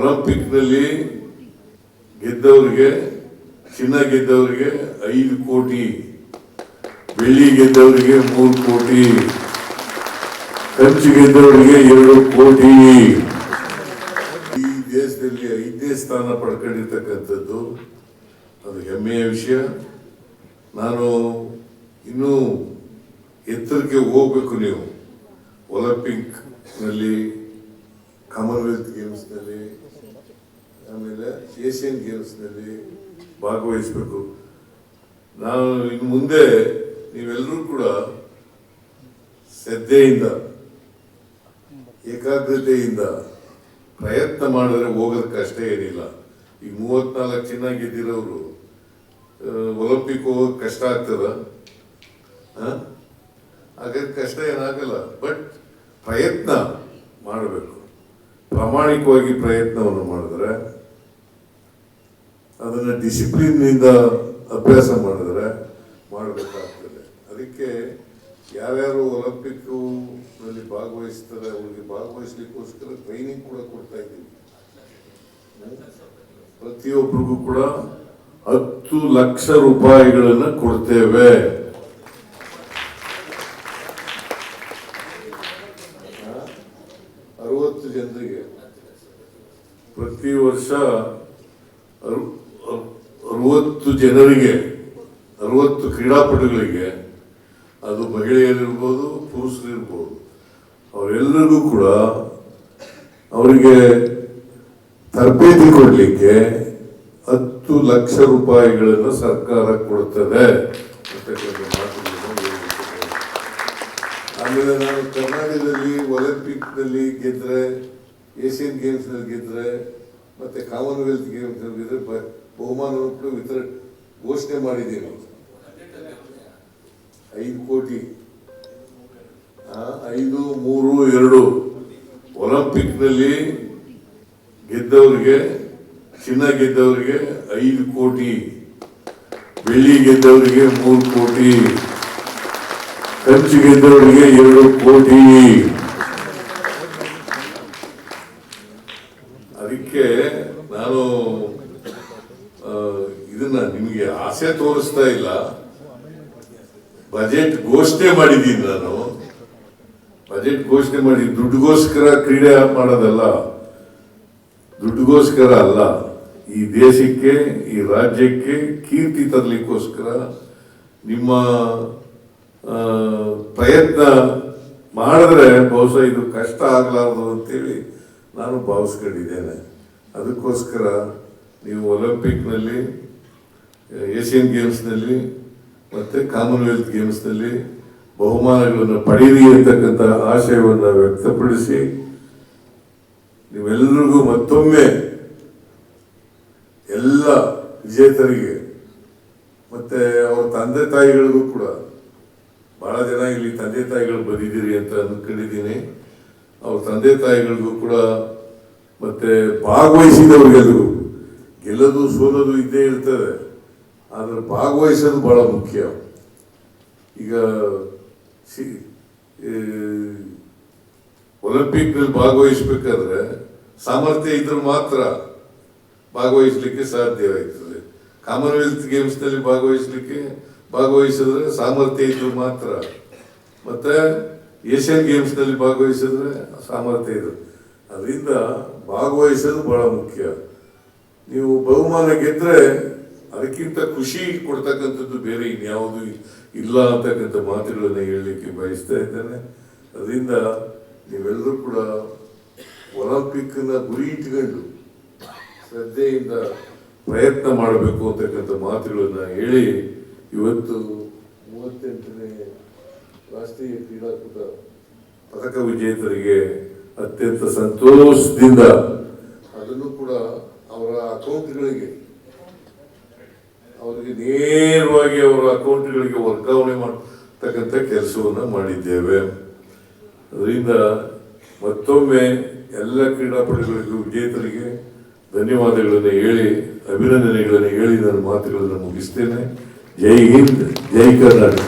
ಒಲಿಂಪಿಕ್ನಲ್ಲಿ ಗೆದ್ದವರಿಗೆ, ಚಿನ್ನ ಗೆದ್ದವರಿಗೆ 5 ಕೋಟಿ, ಬೆಳ್ಳಿ ಗೆದ್ದವರಿಗೆ 3 ಕೋಟಿ, ಕಂಚು ಗೆದ್ದವರಿಗೆ 2 ಕೋಟಿ. ಈ ದೇಶದಲ್ಲಿ 5ನೇ ಸ್ಥಾನ ಪಡ್ಕೊಂಡಿರ್ತಕ್ಕಂಥದ್ದು ಅದು ಹೆಮ್ಮೆಯ ವಿಷಯ. ನಾನು ಇನ್ನೂ ಎತ್ತರಕ್ಕೆ ಹೋಗ್ಬೇಕು. ನೀವು ಒಲಿಂಪಿಕ್ನಲ್ಲಿ, ಕಾಮನ್ವೆಲ್ತ್ ಗೇಮ್ಸ್ನಲ್ಲಿ, ಆಮೇಲೆ ಏಷ್ಯನ್ ಗೇಮ್ಸ್ನಲ್ಲಿ ಭಾಗವಹಿಸಬೇಕು. ನಾನು ಇನ್ನು ಮುಂದೆ ನೀವೆಲ್ಲರೂ ಕೂಡ ಶ್ರದ್ಧೆಯಿಂದ, ಏಕಾಗ್ರತೆಯಿಂದ ಪ್ರಯತ್ನ ಮಾಡಿದ್ರೆ ಹೋಗೋದು ಕಷ್ಟ ಏನಿಲ್ಲ. ಈಗ 34 ಚಿನ್ನ ಗೆದ್ದಿರೋರು ಒಲಿಂಪಿಕ್ ಹೋಗೋಕೆ ಕಷ್ಟ ಆಗ್ತದ? ಹಾಗಾದ್ರೆ ಕಷ್ಟ ಏನಾಗಲ್ಲ. ಬಟ್ ಪ್ರಯತ್ನ ಮಾಡಬೇಕು. ಪ್ರಾಮಾಣಿಕವಾಗಿ ಪ್ರಯತ್ನವನ್ನು ಮಾಡಿದ್ರೆ, ಅದನ್ನು ಡಿಸಿಪ್ಲಿನ್ನಿಂದ ಅಭ್ಯಾಸ ಮಾಡಿದ್ರೆ ಮಾಡಬೇಕಾಗ್ತದೆ. ಅದಕ್ಕೆ ಯಾರ್ಯಾರು ಒಲಿಂಪಿಕ್ನಲ್ಲಿ ಭಾಗವಹಿಸ್ತಾರೆ ಅವ್ರಿಗೆ ಭಾಗವಹಿಸ್ಲಿಕ್ಕೋಸ್ಕರ ಟ್ರೈನಿಂಗ್ ಕೂಡ ಕೊಡ್ತಾ ಇದ್ದೀವಿ. ಪ್ರತಿಯೊಬ್ಬರಿಗೂ ಕೂಡ 10 ಲಕ್ಷ ರೂಪಾಯಿಗಳನ್ನು ಕೊಡ್ತೇವೆ. ಜನರಿಗೆ ಪ್ರತಿ ವರ್ಷ 60 ಜನರಿಗೆ, 60 ಕ್ರೀಡಾಪಟುಗಳಿಗೆ, ಅದು ಮಹಿಳೆಯರಿರ್ಬೋದು ಪುರುಷರಿರ್ಬೋದು, ಅವರೆಲ್ಲರಿಗೂ ಕೂಡ ಅವರಿಗೆ ತರಬೇತಿ ಕೊಡಲಿಕ್ಕೆ 10 ಲಕ್ಷ ರೂಪಾಯಿಗಳನ್ನು ಸರ್ಕಾರ ಕೊಡ್ತದೆ. ಆಮೇಲೆ ನಾನು ಕರ್ನಾಟಕದಲ್ಲಿ ಒಲಿಂಪಿಕ್ನಲ್ಲಿ ಗೆದ್ರೆ, ಏಷ್ಯನ್ ಗೇಮ್ಸ್ನಲ್ಲಿ ಗೆದ್ರೆ, ಮತ್ತೆ ಕಾಮನ್ವೆಲ್ತ್ ಗೇಮ್ಸ್ನಲ್ಲಿ ಗೆದ್ರೆ ಬಹುಮಾನವನ್ನು ಘೋಷಣೆ ಮಾಡಿದ್ದೀನಿ. 5 ಕೋಟಿ, 5, 3, 2. ಒಲಿಂಪಿಕ್ನಲ್ಲಿ ಗೆದ್ದವರಿಗೆ, ಚಿನ್ನ ಗೆದ್ದವರಿಗೆ 5 ಕೋಟಿ, ಬೆಳ್ಳಿ ಗೆದ್ದವರಿಗೆ 3 ಕೋಟಿ, ಕಂಚು ಗೆದ್ದವರಿಗೆ 2 ಕೋಟಿ. ಅದಕ್ಕೆ ನಾನು ಇದನ್ನ ನಿಮಗೆ ಆಸೆ ತೋರಿಸ್ತಾ ಇಲ್ಲ. ಬಜೆಟ್ ಘೋಷಣೆ ಮಾಡಿದ್ದೀನಿ. ನಾನು ಬಜೆಟ್ ಘೋಷಣೆ ಮಾಡಿ ದುಡ್ಡುಗೋಸ್ಕರ ಕ್ರೀಡೆ ಮಾಡೋದಲ್ಲ, ದುಡ್ಡುಗೋಸ್ಕರ ಅಲ್ಲ. ಈ ದೇಶಕ್ಕೆ, ಈ ರಾಜ್ಯಕ್ಕೆ ಕೀರ್ತಿ ತರಲಿಕ್ಕೋಸ್ಕರ ನಿಮ್ಮ ಪ್ರಯತ್ನ ಮಾಡಿದ್ರೆ ಬಹುಶಃ ಇದು ಕಷ್ಟ ಆಗಲಾರದು ಅಂತೇಳಿ ನಾನು ಭಾವಿಸ್ಕೊಂಡಿದ್ದೇನೆ. ಅದಕ್ಕೋಸ್ಕರ ನೀವು ಒಲಿಂಪಿಕ್ನಲ್ಲಿ, ಏಷ್ಯನ್ ಗೇಮ್ಸ್ನಲ್ಲಿ ಮತ್ತು ಕಾಮನ್ವೆಲ್ತ್ ಗೇಮ್ಸ್ನಲ್ಲಿ ಬಹುಮಾನಗಳನ್ನು ಪಡೆಯಿರಿ ಅಂತಕ್ಕಂಥ ಆಶಯವನ್ನು ವ್ಯಕ್ತಪಡಿಸಿ, ನೀವೆಲ್ಲರಿಗೂ ಮತ್ತೊಮ್ಮೆ ಎಲ್ಲ ವಿಜೇತರಿಗೆ ಮತ್ತು ಅವ್ರ ತಂದೆ ತಾಯಿಗಳಿಗೂ ಕೂಡ, ಬಹಳ ಜನ ಇಲ್ಲಿ ತಂದೆ ತಾಯಿಗಳು ಬಂದಿದ್ದೀರಿ ಅಂತ ಅಂದ್ಕೊಂಡಿದ್ದೀನಿ. ಅವ್ರ ತಂದೆ ತಾಯಿಗಳಿಗೂ ಕೂಡ ಮತ್ತೆ ಭಾಗವಹಿಸಿದವ್ರಿಗೆಲ್ಲರಿಗೂ, ಗೆಲ್ಲೋದು ಸೋಲೋದು ಇದ್ದೇ ಇರ್ತದೆ, ಆದರೆ ಭಾಗವಹಿಸೋದು ಬಹಳ ಮುಖ್ಯ. ಈಗ ಒಲಿಂಪಿಕ್ನಲ್ಲಿ ಭಾಗವಹಿಸ್ಬೇಕಾದ್ರೆ ಸಾಮರ್ಥ್ಯ ಇದ್ರೆ ಮಾತ್ರ ಭಾಗವಹಿಸಲಿಕ್ಕೆ ಸಾಧ್ಯವಾಗ್ತದೆ. ಕಾಮನ್ವೆಲ್ತ್ ಗೇಮ್ಸ್ನಲ್ಲಿ ಭಾಗವಹಿಸಿದ್ರೆ ಸಾಮರ್ಥ್ಯ ಇದ್ರೆ ಮಾತ್ರ, ಮತ್ತೆ ಏಷ್ಯನ್ ಗೇಮ್ಸ್ನಲ್ಲಿ ಭಾಗವಹಿಸಿದ್ರೆ ಸಾಮರ್ಥ್ಯ ಇದೆ. ಅದರಿಂದ ಭಾಗವಹಿಸೋದು ಬಹಳ ಮುಖ್ಯ. ನೀವು ಬಹುಮಾನ ಗೆದ್ರೆ ಅದಕ್ಕಿಂತ ಖುಷಿ ಕೊಡ್ತಕ್ಕಂಥದ್ದು ಬೇರೆ ಇನ್ಯಾವುದು ಇಲ್ಲ ಅಂತಕ್ಕಂಥ ಮಾತುಗಳನ್ನು ಹೇಳಲಿಕ್ಕೆ ಬಯಸ್ತಾ ಇದ್ದೇನೆ. ಅದರಿಂದ ನೀವೆಲ್ಲರೂ ಕೂಡ ಒಲಿಂಪಿಕ್ನ ಗುರಿ ಇಟ್ಕೊಂಡು ಶ್ರದ್ಧೆಯಿಂದ ಪ್ರಯತ್ನ ಮಾಡಬೇಕು ಅಂತಕ್ಕಂಥ ಮಾತುಗಳನ್ನು ಹೇಳಿ, ಇವತ್ತು 38ನೇ ರಾಷ್ಟ್ರೀಯ ಕ್ರೀಡಾಕೂಟ ಪದಕ ವಿಜೇತರಿಗೆ ಅತ್ಯಂತ ಸಂತೋಷದಿಂದ ಅದನ್ನು ಕೂಡ ಅವರ ಅಕೌಂಟ್ಗಳಿಗೆ, ಅವರಿಗೆ ನೇರವಾಗಿ ಅವರ ಅಕೌಂಟ್ಗಳಿಗೆ ವರ್ಗಾವಣೆ ಮಾಡತಕ್ಕಂಥ ಕೆಲಸವನ್ನು ಮಾಡಿದ್ದೇವೆ. ಅದರಿಂದ ಮತ್ತೊಮ್ಮೆ ಎಲ್ಲ ಕ್ರೀಡಾಪಟುಗಳಿಗೂ, ವಿಜೇತರಿಗೆ ಧನ್ಯವಾದಗಳನ್ನು ಹೇಳಿ, ಅಭಿನಂದನೆಗಳನ್ನು ಹೇಳಿ ನನ್ನ ಮಾತುಗಳನ್ನು ಮುಗಿಸ್ತೇನೆ. ಜೈ ಹಿಂದ್, ಜೈ ಕರ್ನಾಟಕ.